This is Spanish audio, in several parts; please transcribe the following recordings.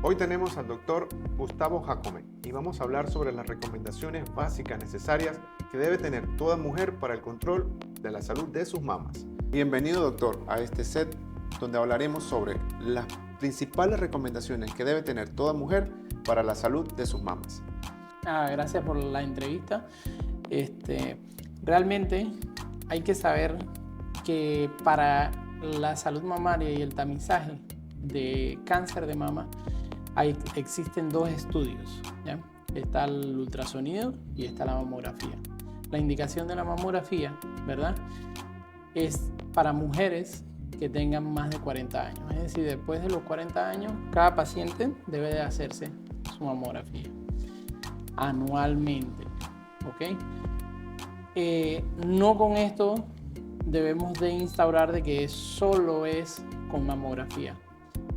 Hoy tenemos al doctor Gustavo Jacome y vamos a hablar sobre las recomendaciones básicas necesarias que debe tener toda mujer para el control de la salud de sus mamas. Bienvenido, doctor, a este set donde hablaremos sobre las principales recomendaciones que debe tener toda mujer para la salud de sus mamas. Gracias por la entrevista. Realmente hay que saber que para la salud mamaria y el tamizaje de cáncer de mama existen dos estudios, ¿ya? Está el ultrasonido y está la mamografía. La indicación de la mamografía, ¿verdad?, es para mujeres que tengan más de 40 años. Es decir, después de los 40 años, cada paciente debe de hacerse su mamografía anualmente, ¿ok? No con esto debemos de instaurar de que solo es con mamografía.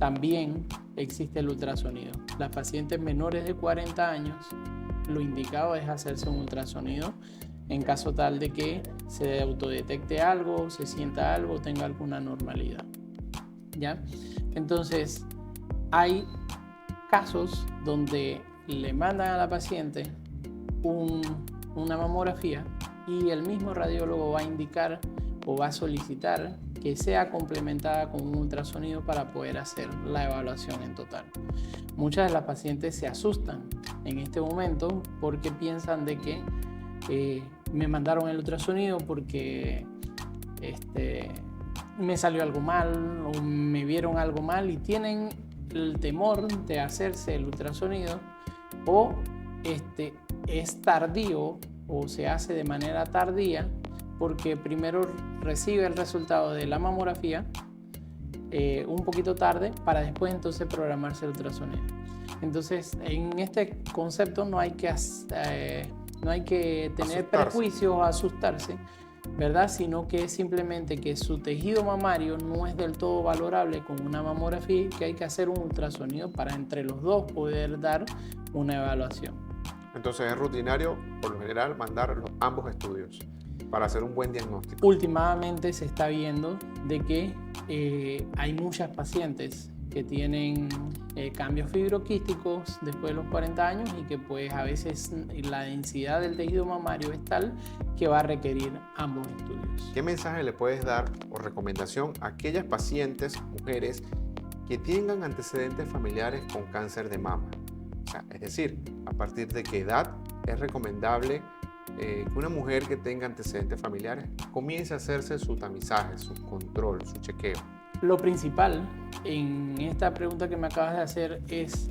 También existe el ultrasonido. Las pacientes menores de 40 años, lo indicado es hacerse un ultrasonido en caso tal de que se autodetecte algo, se sienta algo, tenga alguna normalidad, ¿ya? Entonces, hay casos donde le mandan a la paciente una mamografía y el mismo radiólogo va a indicar o va a solicitar que sea complementada con un ultrasonido para poder hacer la evaluación en total. Muchas de las pacientes se asustan en este momento porque piensan de que me mandaron el ultrasonido porque me salió algo mal o me vieron algo mal y tienen el temor de hacerse el ultrasonido o es tardío o se hace de manera tardía porque primero recibe el resultado de la mamografía un poquito tarde para después entonces programarse el ultrasonido. Entonces, en este concepto no hay que tener prejuicios o asustarse, ¿verdad? Sino que es simplemente que su tejido mamario no es del todo valorable con una mamografía y que hay que hacer un ultrasonido para entre los dos poder dar una evaluación. Entonces es rutinario, por lo general, mandar ambos estudios para hacer un buen diagnóstico. Últimamente se está viendo de que hay muchas pacientes que tienen cambios fibroquísticos después de los 40 años y que pues a veces la densidad del tejido mamario es tal que va a requerir ambos estudios. ¿Qué mensaje le puedes dar o recomendación a aquellas pacientes, mujeres, que tengan antecedentes familiares con cáncer de mama? O sea, es decir, ¿a partir de qué edad es recomendable que una mujer que tenga antecedentes familiares comience a hacerse su tamizaje, su control, su chequeo? Lo principal en esta pregunta que me acabas de hacer es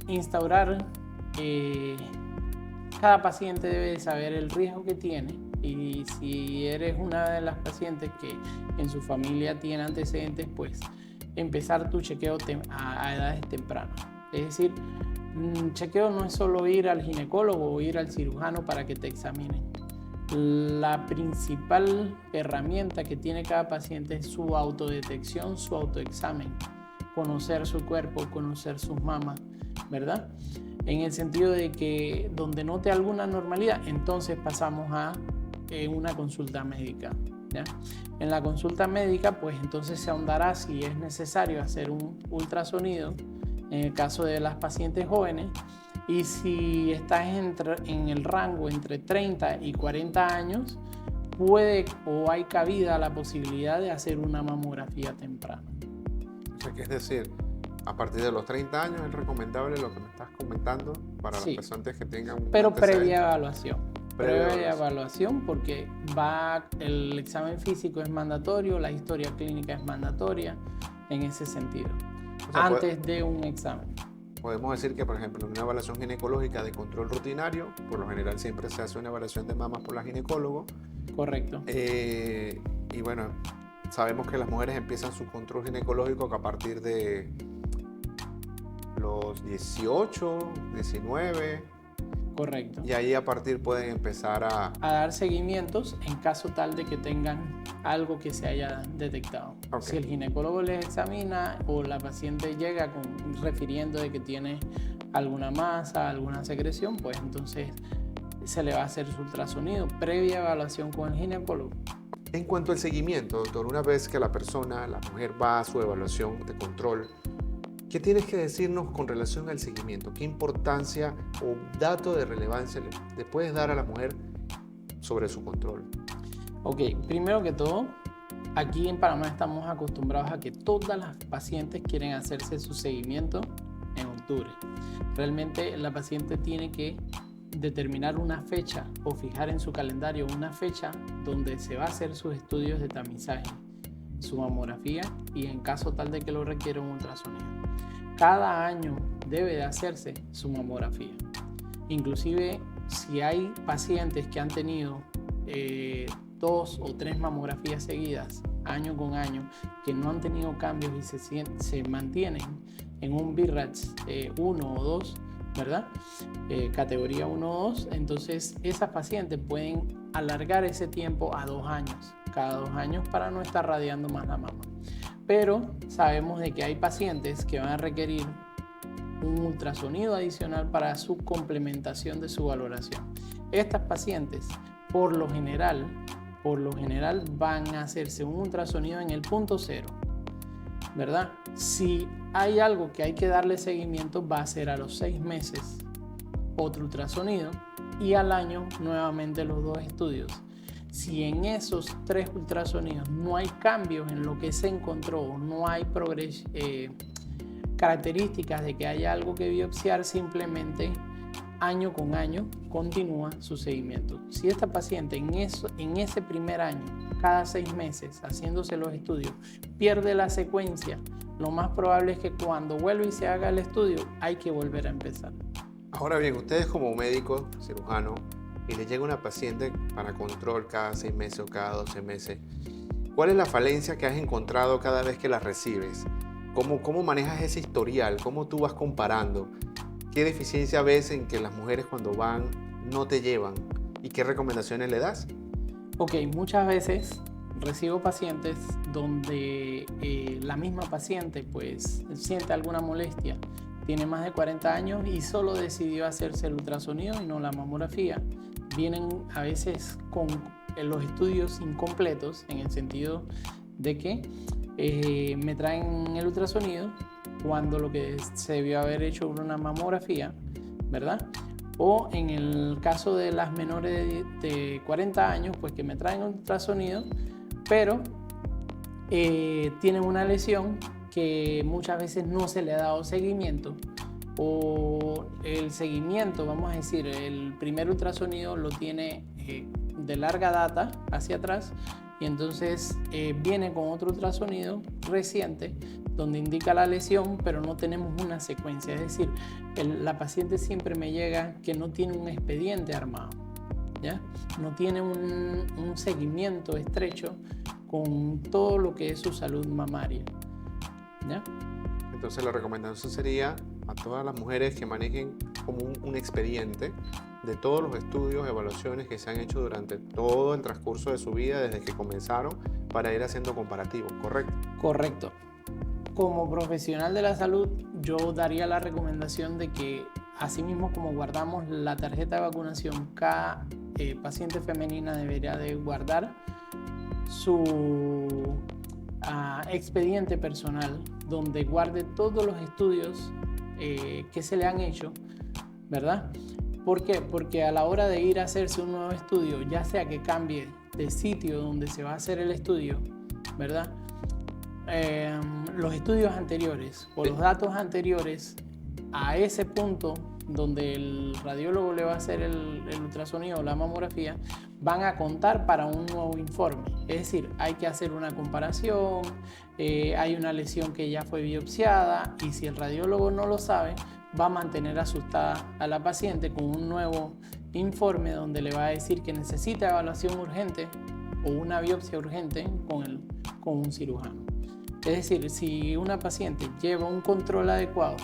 instaurar, cada paciente debe saber el riesgo que tiene y si eres una de las pacientes que en su familia tiene antecedentes, pues empezar tu chequeo a edades tempranas. Es decir, chequeo no es solo ir al ginecólogo o ir al cirujano para que te examinen. La principal herramienta que tiene cada paciente es su autodetección, su autoexamen, conocer su cuerpo, conocer sus mamas, ¿verdad? En el sentido de que donde note alguna normalidad, entonces pasamos a una consulta médica, ¿ya? En la consulta médica, pues entonces se ahondará si es necesario hacer un ultrasonido en el caso de las pacientes jóvenes. Y si estás en el rango entre 30 y 40 años, puede o hay cabida a la posibilidad de hacer una mamografía temprana. O sea, que es decir, a partir de los 30 años es recomendable lo que me estás comentando para las pacientes que tengan un pero antecedente. previa evaluación. Previa evaluación porque el examen físico es mandatorio, la historia clínica es mandatoria en ese sentido, o sea, antes de un examen. Podemos decir que, por ejemplo, en una evaluación ginecológica de control rutinario, por lo general siempre se hace una evaluación de mamas por la ginecólogo. Correcto. Y bueno, sabemos que las mujeres empiezan su control ginecológico a partir de los 18, 19. Correcto. Y ahí a partir pueden empezar a dar seguimientos en caso tal de que tengan algo que se haya detectado. Okay. Si el ginecólogo les examina o la paciente llega refiriendo de que tiene alguna masa, alguna secreción, pues entonces se le va a hacer su ultrasonido previa evaluación con el ginecólogo. En cuanto al seguimiento, doctor, una vez que la mujer va a su evaluación de control, ¿Qué tienes que decirnos con relación al seguimiento? ¿Qué importancia o dato de relevancia le puedes dar a la mujer sobre su control? Ok, primero que todo, aquí en Panamá estamos acostumbrados a que todas las pacientes quieren hacerse su seguimiento en octubre. Realmente la paciente tiene que determinar una fecha o fijar en su calendario una fecha donde se va a hacer sus estudios de tamizaje, su mamografía y en caso tal de que lo requiera un ultrasonido. Cada año debe de hacerse su mamografía. Inclusive si hay pacientes que han tenido 2 o 3 mamografías seguidas, año con año, que no han tenido cambios y se mantienen en un BIRATS 1 o 2, ¿verdad? Categoría 1 o 2, entonces esas pacientes pueden alargar ese tiempo a 2 años, cada 2 años para no estar radiando más la mama. Pero sabemos de que hay pacientes que van a requerir un ultrasonido adicional para su complementación de su valoración. Estas pacientes, por lo general van a hacerse un ultrasonido en el punto cero, ¿verdad? Si hay algo que hay que darle seguimiento, va a ser a los 6 meses otro ultrasonido y al año nuevamente los 2 estudios. Si en esos 3 ultrasonidos no hay cambios en lo que se encontró, no hay características de que haya algo que biopsiar, simplemente año con año continúa su seguimiento. Si esta paciente en ese primer año, cada 6 meses, haciéndose los estudios, pierde la secuencia, lo más probable es que cuando vuelva y se haga el estudio, hay que volver a empezar. Ahora bien, ustedes como médico, cirujano, y le llega una paciente para control cada 6 meses o cada 12 meses, ¿cuál es la falencia que has encontrado cada vez que la recibes? ¿Cómo manejas ese historial? ¿Cómo tú vas comparando? ¿Qué deficiencia ves en que las mujeres cuando van no te llevan? ¿Y qué recomendaciones le das? Ok, muchas veces recibo pacientes donde la misma paciente pues siente alguna molestia, tiene más de 40 años y solo decidió hacerse el ultrasonido y no la mamografía. Vienen a veces con los estudios incompletos en el sentido de que me traen el ultrasonido cuando lo que se debió haber hecho una mamografía, ¿verdad? O en el caso de las menores de 40 años, pues que me traen un ultrasonido, pero tienen una lesión que muchas veces no se le ha dado seguimiento, o el seguimiento, vamos a decir, el primer ultrasonido lo tiene de larga data hacia atrás y entonces viene con otro ultrasonido reciente donde indica la lesión, pero no tenemos una secuencia, es decir, la paciente siempre me llega que no tiene un expediente armado, ¿ya? No tiene un seguimiento estrecho con todo lo que es su salud mamaria, ¿ya? Entonces la recomendación sería a todas las mujeres que manejen como un expediente de todos los estudios, evaluaciones que se han hecho durante todo el transcurso de su vida desde que comenzaron para ir haciendo comparativos, ¿correcto? Correcto. Como profesional de la salud, yo daría la recomendación de que así mismo como guardamos la tarjeta de vacunación, cada paciente femenina debería de guardar su expediente personal donde guarde todos los estudios que se le han hecho, ¿verdad? ¿Por qué? Porque a la hora de ir a hacerse un nuevo estudio, ya sea que cambie de sitio donde se va a hacer el estudio, ¿verdad? Los estudios anteriores o los datos anteriores a ese punto donde el radiólogo le va a hacer el ultrasonido o la mamografía van a contar para un nuevo informe. Es decir, hay que hacer una comparación, hay una lesión que ya fue biopsiada y si el radiólogo no lo sabe, va a mantener asustada a la paciente con un nuevo informe donde le va a decir que necesita evaluación urgente o una biopsia urgente con un cirujano. Es decir, si una paciente lleva un control adecuado,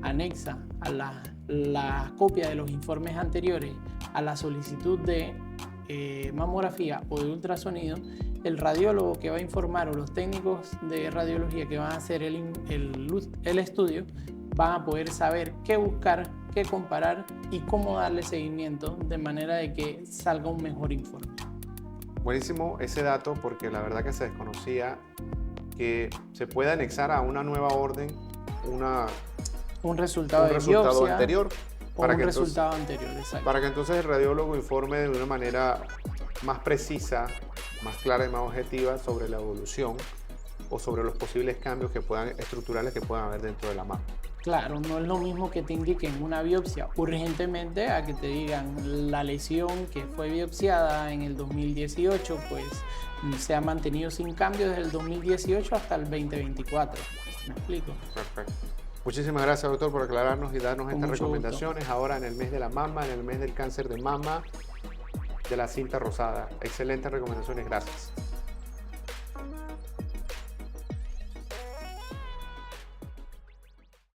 anexa a la copia de los informes anteriores a la solicitud de mamografía o de ultrasonido, el radiólogo que va a informar o los técnicos de radiología que van a hacer el estudio van a poder saber qué buscar, qué comparar y cómo darle seguimiento de manera de que salga un mejor informe. Buenísimo ese dato porque la verdad que se desconocía que se puede anexar a una nueva orden un resultado de resultado biopsia anterior. o un resultado anterior, exacto. Para que entonces el radiólogo informe de una manera más precisa, más clara y más objetiva sobre la evolución o sobre los posibles cambios estructurales que puedan haber dentro de la mama. Claro, no es lo mismo que te indiquen una biopsia urgentemente a que te digan la lesión que fue biopsiada en el 2018, pues se ha mantenido sin cambio desde el 2018 hasta el 2024. ¿Me explico? Perfecto. Muchísimas gracias, doctor, por aclararnos y darnos Con estas mucho recomendaciones gusto. ahora en el mes de la mama, en el mes del cáncer de mama, de la cinta rosada. Excelentes recomendaciones, gracias.